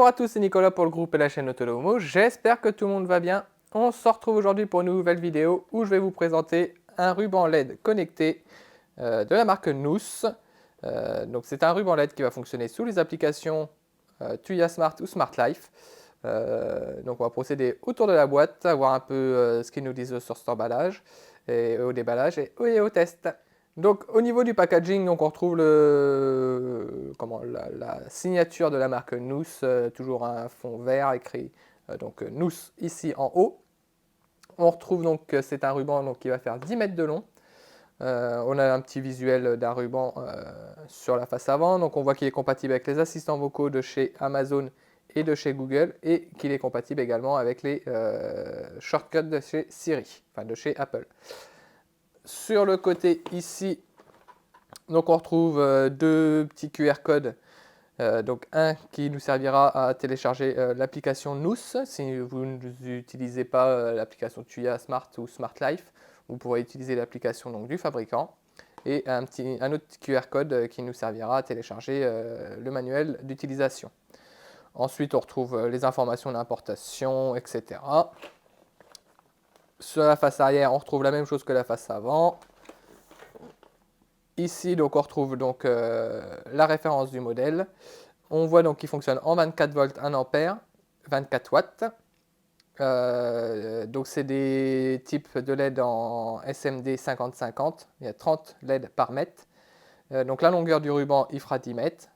Bonjour à tous, c'est Nicolas pour le groupe et la chaîne Autolomo. J'espère que tout le monde va bien. On se retrouve aujourd'hui pour une nouvelle vidéo où je vais vous présenter un ruban LED connecté de la marque Nous. Donc c'est un ruban LED qui va fonctionner sous les applications Tuya Smart ou Smart Life. Donc on va procéder autour de la boîte, à voir un peu ce qu'ils nous disent sur cet emballage, et au déballage et au test. Donc au niveau du packaging, donc, on retrouve la signature de la marque Nous, toujours un fond vert écrit Nous ici en haut. On retrouve donc que c'est un ruban donc, qui va faire 10 mètres de long. On a un petit visuel d'un ruban sur la face avant, donc on voit qu'il est compatible avec les assistants vocaux de chez Amazon et de chez Google, et qu'il est compatible également avec les shortcuts de chez Siri, enfin de chez Apple. Sur le côté ici, donc on retrouve deux petits QR codes. Donc un qui nous servira à télécharger l'application Nous. Si vous n'utilisez pas l'application Tuya Smart ou Smart Life, vous pourrez utiliser l'application du fabricant. Et un autre QR code qui nous servira à télécharger le manuel d'utilisation. Ensuite, on retrouve les informations d'importation, etc. Sur la face arrière, on retrouve la même chose que la face avant. Ici, donc, on retrouve donc, la référence du modèle. On voit donc qu'il fonctionne en 24 volts 1 ampère, 24 watts. Donc c'est des types de LED en SMD 50-50. Il y a 30 LED par mètre. Donc la longueur du ruban, il fera 10 mètres.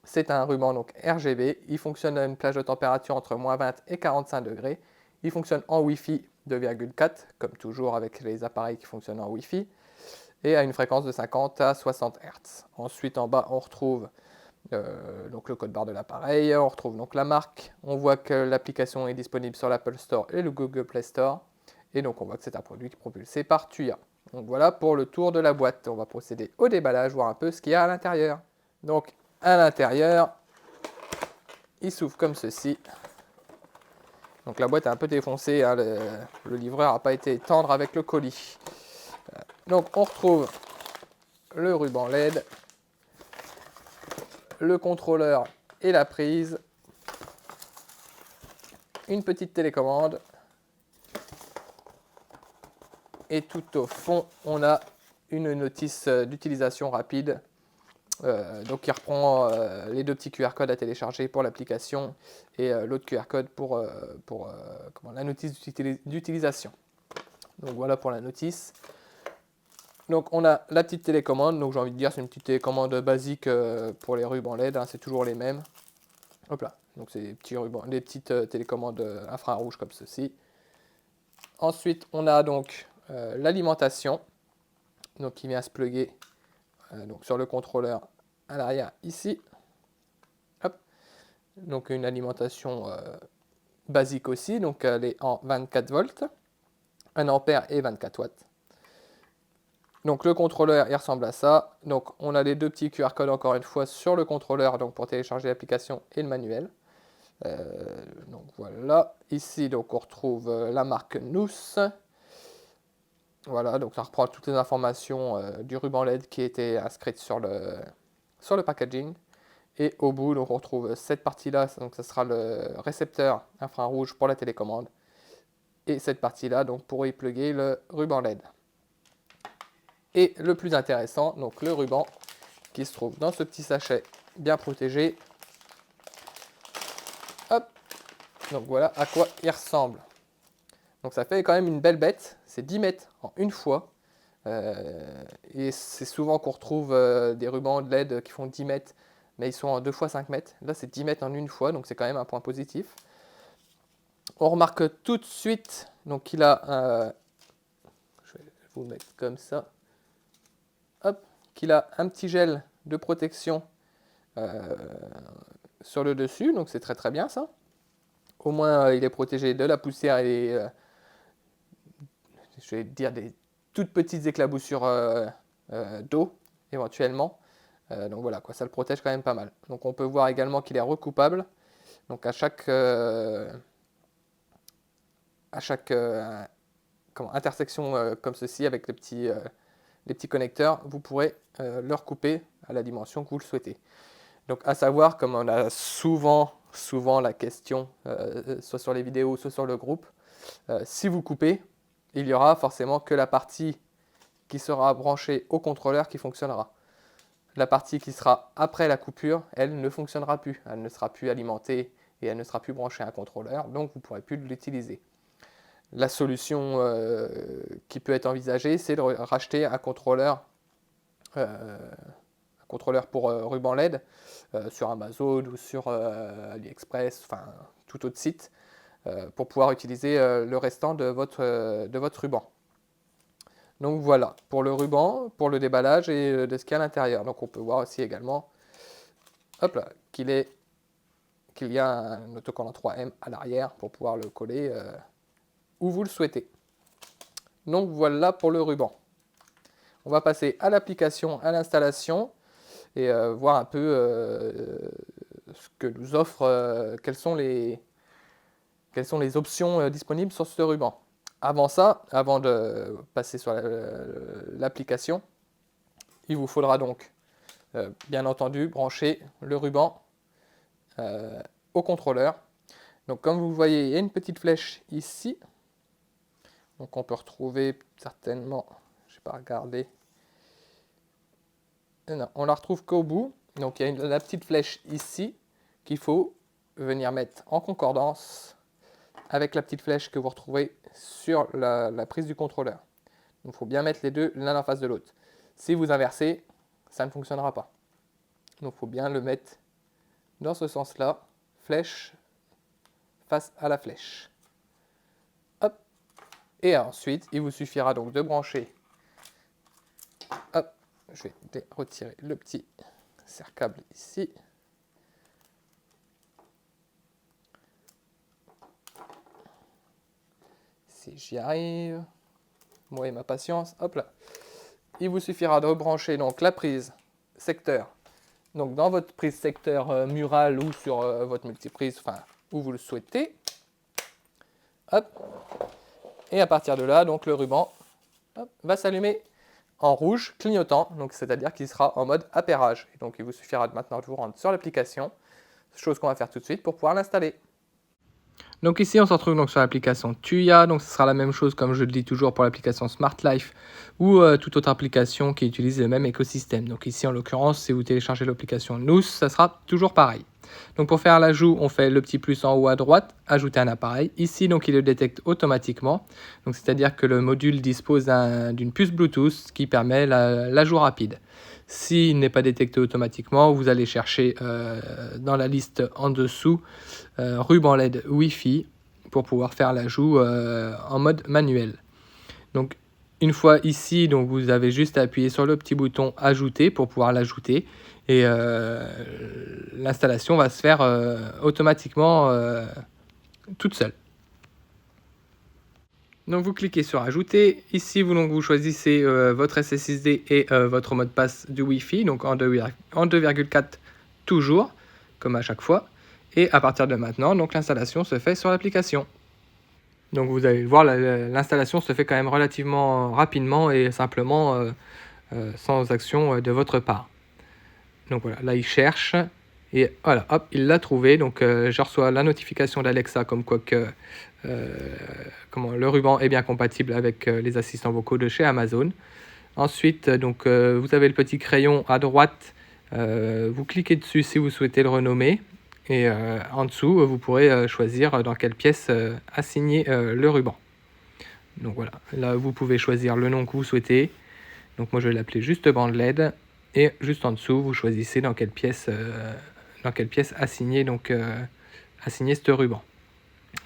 C'est un ruban donc RGB. Il fonctionne à une plage de température entre moins 20 et 45 degrés. Il fonctionne en Wi-Fi 2,4, comme toujours avec les appareils qui fonctionnent en Wi-Fi, et à une fréquence de 50 à 60 Hz. Ensuite, en bas, on retrouve donc le code barre de l'appareil, on retrouve donc la marque, on voit que l'application est disponible sur l'Apple Store et le Google Play Store, et donc on voit que c'est un produit qui est propulsé par Tuya. Donc voilà pour le tour de la boîte. On va procéder au déballage, voir un peu ce qu'il y a à l'intérieur. Donc à l'intérieur, il s'ouvre comme ceci. Donc la boîte est un peu défoncée, hein, le livreur n'a pas été tendre avec le colis. Donc on retrouve le ruban LED, le contrôleur et la prise, une petite télécommande, et tout au fond on a une notice d'utilisation rapide, donc qui reprend les deux petits QR codes à télécharger pour l'application et l'autre QR code pour la notice d'utilisation. Donc voilà pour la notice. Donc on a la petite télécommande, donc j'ai envie de dire c'est une petite télécommande basique pour les rubans LED, hein, c'est toujours les mêmes. Hop là, donc c'est des petits rubans, des petites télécommandes infrarouges comme ceci. Ensuite on a donc l'alimentation, donc qui vient se plugger donc sur le contrôleur à l'arrière ici. Hop. Donc une alimentation basique aussi, donc elle est en 24 volts, 1 ampère et 24 watts. Donc le contrôleur, il ressemble à ça. Donc on a les deux petits QR codes encore une fois sur le contrôleur, donc pour télécharger l'application et le manuel. Donc voilà. Ici donc on retrouve la marque Nous. Voilà, donc ça reprend toutes les informations du ruban LED qui étaient inscrites sur le packaging. Et au bout, donc on retrouve cette partie-là, donc ça sera le récepteur infrarouge pour la télécommande. Et cette partie-là, donc pour y plugger le ruban LED. Et le plus intéressant, donc le ruban qui se trouve dans ce petit sachet bien protégé. Hop, donc voilà à quoi il ressemble. Donc ça fait quand même une belle bête, c'est 10 mètres en une fois. Et c'est souvent qu'on retrouve des rubans de LED qui font 10 mètres, mais ils sont en 2 fois 5 mètres. Là c'est 10 mètres en une fois, donc c'est quand même un point positif. On remarque tout de suite donc qu'il a, je vais vous mettre comme ça, hop, qu'il a un petit gel de protection sur le dessus, donc c'est très très bien ça. Au moins il est protégé de la poussière et je vais dire des toutes petites éclaboussures d'eau éventuellement. Donc voilà, quoi, ça le protège quand même pas mal. Donc on peut voir également qu'il est recoupable. Donc à chaque intersection comme ceci avec les petits connecteurs, vous pourrez le recouper à la dimension que vous le souhaitez. Donc à savoir, comme on a souvent souvent la question, soit sur les vidéos, soit sur le groupe. Si vous coupez, il y aura forcément que la partie qui sera branchée au contrôleur qui fonctionnera. La partie qui sera après la coupure, elle ne fonctionnera plus. Elle ne sera plus alimentée et elle ne sera plus branchée à un contrôleur, donc vous ne pourrez plus l'utiliser. La solution qui peut être envisagée, c'est de racheter un contrôleur pour ruban LED sur Amazon ou sur AliExpress, enfin tout autre site, pour pouvoir utiliser le restant de votre ruban. Donc voilà, pour le ruban, pour le déballage et de ce qu'il y a à l'intérieur. Donc on peut voir aussi également qu'il y a un autocollant 3M à l'arrière pour pouvoir le coller où vous le souhaitez. Donc voilà pour le ruban. On va passer à l'application, à l'installation et voir un peu ce que nous offre, quelles sont les options disponibles sur ce ruban. Avant ça, avant de passer sur l'application, il vous faudra donc, bien entendu, brancher le ruban au contrôleur. Donc comme vous voyez, il y a une petite flèche ici. Donc on peut retrouver certainement, je n'ai pas regardé, non, on la retrouve qu'au bout. Donc il y a la petite flèche ici qu'il faut venir mettre en concordance avec la petite flèche que vous retrouvez sur la prise du contrôleur. Donc il faut bien mettre les deux l'un en face de l'autre. Si vous inversez, ça ne fonctionnera pas. Donc il faut bien le mettre dans ce sens-là, flèche face à la flèche. Hop. Et ensuite, il vous suffira donc de brancher. Hop, je vais retirer le petit serre-câble ici. Si j'y arrive, moi et ma patience, hop là. Il vous suffira de rebrancher donc la prise secteur. Donc dans votre prise secteur murale ou sur votre multiprise, enfin où vous le souhaitez. Hop. Et à partir de là, donc le ruban va s'allumer en rouge clignotant, donc c'est-à-dire qu'il sera en mode appairage. Et donc il vous suffira maintenant de vous rendre sur l'application, chose qu'on va faire tout de suite pour pouvoir l'installer. Donc ici, on se retrouve donc sur l'application Tuya. Donc ce sera la même chose, comme je le dis toujours, pour l'application Smart Life ou toute autre application qui utilise le même écosystème. Donc ici, en l'occurrence, si vous téléchargez l'application Nous, ça sera toujours pareil. Donc pour faire l'ajout, on fait le petit plus en haut à droite, ajouter un appareil. Ici, donc il le détecte automatiquement. Donc c'est-à-dire que le module dispose d'une puce Bluetooth qui permet l'ajout rapide. S'il n'est pas détecté automatiquement, vous allez chercher dans la liste en dessous ruban LED Wi-Fi pour pouvoir faire l'ajout en mode manuel. Donc une fois ici, donc vous avez juste à appuyer sur le petit bouton ajouter pour pouvoir l'ajouter et l'installation va se faire automatiquement toute seule. Donc vous cliquez sur ajouter, ici vous choisissez votre SSID et votre mot de passe du Wi-Fi, donc en 2,4 toujours, comme à chaque fois. Et à partir de maintenant, donc l'installation se fait sur l'application. Donc vous allez le voir, l'installation se fait quand même relativement rapidement et simplement sans action de votre part. Donc voilà, là il cherche et voilà, hop, il l'a trouvé. Donc je reçois la notification d'Alexa comme quoi que le ruban est bien compatible avec les assistants vocaux de chez Amazon. Ensuite, donc vous avez le petit crayon à droite. Vous cliquez dessus si vous souhaitez le renommer. Et en dessous, vous pourrez choisir dans quelle pièce assigner le ruban. Donc voilà, là vous pouvez choisir le nom que vous souhaitez. Donc moi je vais l'appeler juste bande LED. Et juste en dessous, vous choisissez dans quelle pièce assigner ce ruban.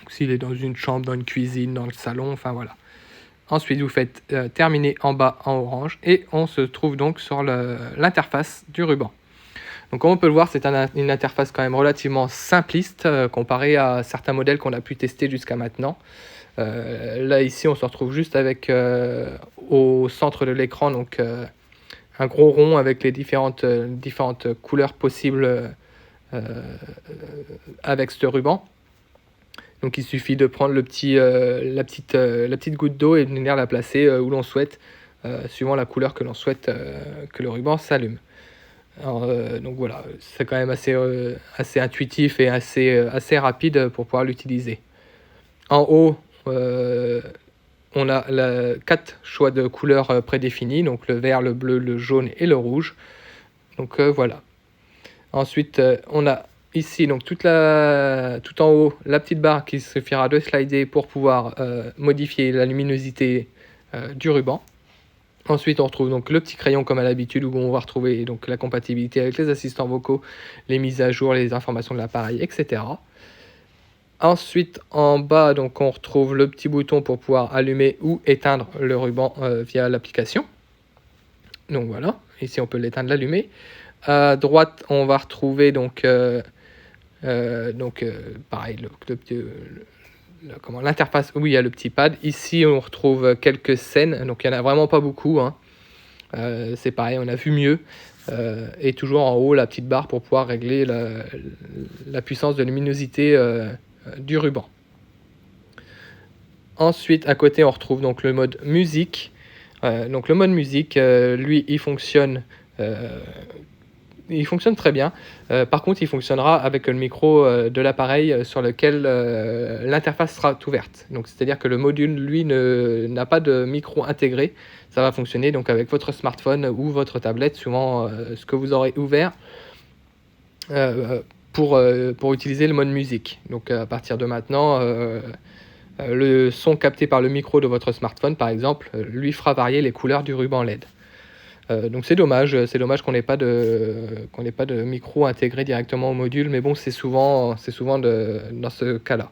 S'il est dans une chambre, dans une cuisine, dans le salon, enfin voilà. Ensuite, vous faites terminer en bas en orange et on se trouve donc sur l'interface du ruban. Donc comme on peut le voir, c'est une interface quand même relativement simpliste comparée à certains modèles qu'on a pu tester jusqu'à maintenant. Là ici, on se retrouve juste avec au centre de l'écran donc un gros rond avec les différentes couleurs possibles avec ce ruban. Donc il suffit de prendre la petite goutte d'eau et de venir la placer où l'on souhaite, suivant la couleur que l'on souhaite que le ruban s'allume. Donc voilà, c'est quand même assez intuitif et assez rapide pour pouvoir l'utiliser. En haut, on a 4 choix de couleurs prédéfinis, donc le vert, le bleu, le jaune et le rouge. Donc voilà. Ensuite, on a ici donc tout en haut la petite barre qui suffira de slider pour pouvoir modifier la luminosité du ruban. Ensuite, on retrouve donc le petit crayon comme à l'habitude où on va retrouver donc la compatibilité avec les assistants vocaux, les mises à jour, les informations de l'appareil, etc. Ensuite, en bas, donc, on retrouve le petit bouton pour pouvoir allumer ou éteindre le ruban via l'application. Donc voilà, ici on peut l'éteindre, l'allumer. À droite, on va retrouver donc, pareil, l'interface où il y a le petit pad. Ici, on retrouve quelques scènes, donc il n'y en a vraiment pas beaucoup, hein. C'est pareil, on a vu mieux. Et toujours en haut, la petite barre pour pouvoir régler la puissance de luminosité du ruban. Ensuite, à côté, on retrouve donc le mode musique. Donc le mode musique, lui, il fonctionne très bien. Par contre, il fonctionnera avec le micro de l'appareil sur lequel l'interface sera ouverte. Donc, c'est-à-dire que le module, lui, n'a pas de micro intégré. Ça va fonctionner donc avec votre smartphone ou votre tablette, suivant ce que vous aurez ouvert pour utiliser le mode musique. Donc, à partir de maintenant, le son capté par le micro de votre smartphone, par exemple, lui fera varier les couleurs du ruban LED. Donc c'est dommage qu'on n'ait pas de micro intégré directement au module, mais bon, c'est souvent dans ce cas-là.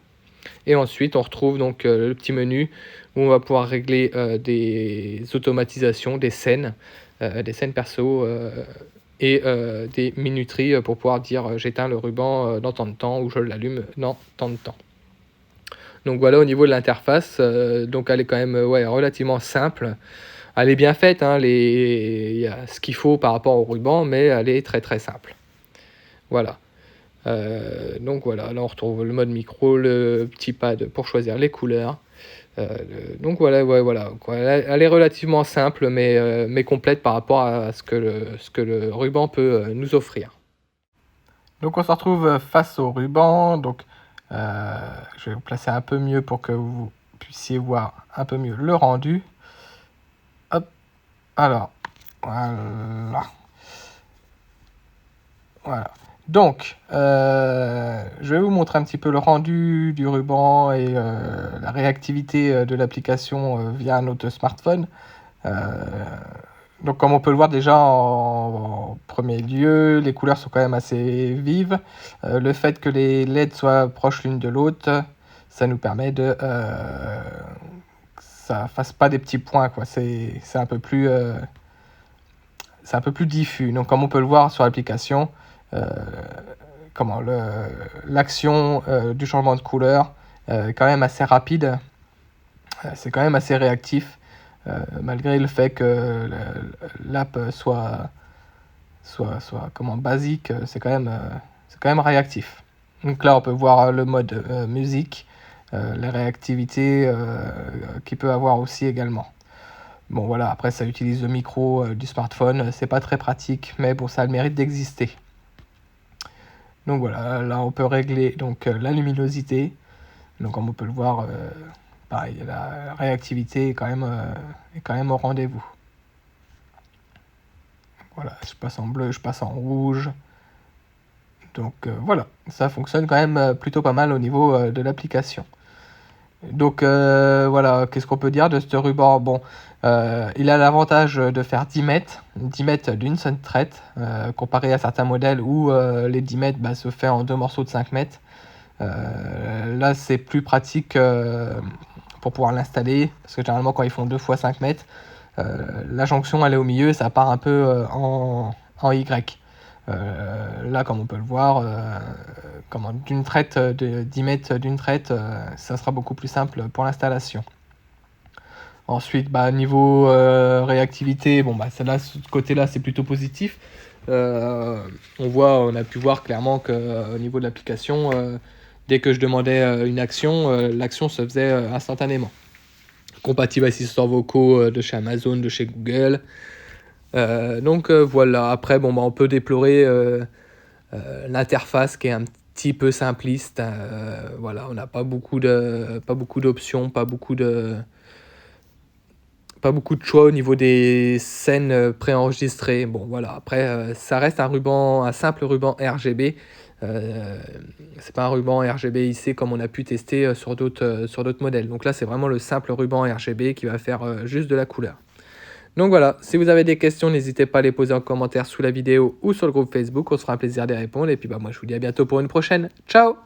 Et ensuite, on retrouve donc le petit menu où on va pouvoir régler des automatisations, des scènes perso et des minuteries pour pouvoir dire j'éteins le ruban dans tant de temps ou je l'allume dans tant de temps. Donc voilà au niveau de l'interface, donc elle est quand même relativement simple. Elle est bien faite, hein, il y a ce qu'il faut par rapport au ruban, mais elle est très très simple. Voilà. Donc voilà, là on retrouve le mode micro, le petit pad pour choisir les couleurs. Donc voilà, elle est relativement simple, mais complète par rapport à ce que le ruban peut nous offrir. Donc on se retrouve face au ruban. Donc je vais vous placer un peu mieux pour que vous puissiez voir un peu mieux le rendu. Hop, alors, voilà. Donc, je vais vous montrer un petit peu le rendu du ruban et la réactivité de l'application via notre smartphone. Donc, comme on peut le voir déjà en premier lieu, les couleurs sont quand même assez vives. Le fait que les LED soient proches l'une de l'autre, ça nous permet que ça fasse pas des petits points, quoi. C'est un peu plus diffus. Donc, comme on peut le voir sur l'application, l'action du changement de couleur est quand même assez rapide. C'est quand même assez réactif. Malgré le fait que l'app soit basique, c'est quand même réactif. Donc là, on peut voir le mode musique, la réactivité qu'il peut avoir aussi également. Bon voilà, après ça utilise le micro du smartphone, c'est pas très pratique, mais bon, ça a le mérite d'exister. Donc voilà, là on peut régler donc la luminosité. Donc comme on peut le voir, pareil, la réactivité est quand même au rendez-vous. Voilà, je passe en bleu, je passe en rouge. Donc voilà, ça fonctionne quand même plutôt pas mal au niveau de l'application. Donc voilà, qu'est-ce qu'on peut dire de ce ruban? Bon, il a l'avantage de faire 10 mètres d'une seule traite, comparé à certains modèles où les 10 mètres se fait en deux morceaux de 5 mètres. Là, c'est plus pratique pour pouvoir l'installer, parce que généralement, quand ils font 2 fois 5 mètres, la jonction elle est au milieu, ça part un peu en Y. Là, comme on peut le voir, d'une traite de 10 mètres d'une traite, ça sera beaucoup plus simple pour l'installation. Ensuite, niveau réactivité, ce côté-là, c'est plutôt positif. On a pu voir clairement qu'au niveau de l'application, dès que je demandais une action, l'action se faisait instantanément. Compatible assistants vocaux de chez Amazon, de chez Google. Voilà, après bon, bah, on peut déplorer l'interface qui est un petit peu simpliste. Voilà, on n'a pas beaucoup d'options, pas beaucoup de choix au niveau des scènes préenregistrées. Bon voilà, après ça reste un simple ruban RGB. C'est pas un ruban RGB IC comme on a pu tester sur d'autres modèles. Donc là c'est vraiment le simple ruban RGB qui va faire juste de la couleur. Donc voilà, si vous avez des questions, n'hésitez pas à les poser en commentaire sous la vidéo ou sur le groupe Facebook, on se fera un plaisir d'y répondre. Et puis bah moi je vous dis à bientôt pour une prochaine. Ciao!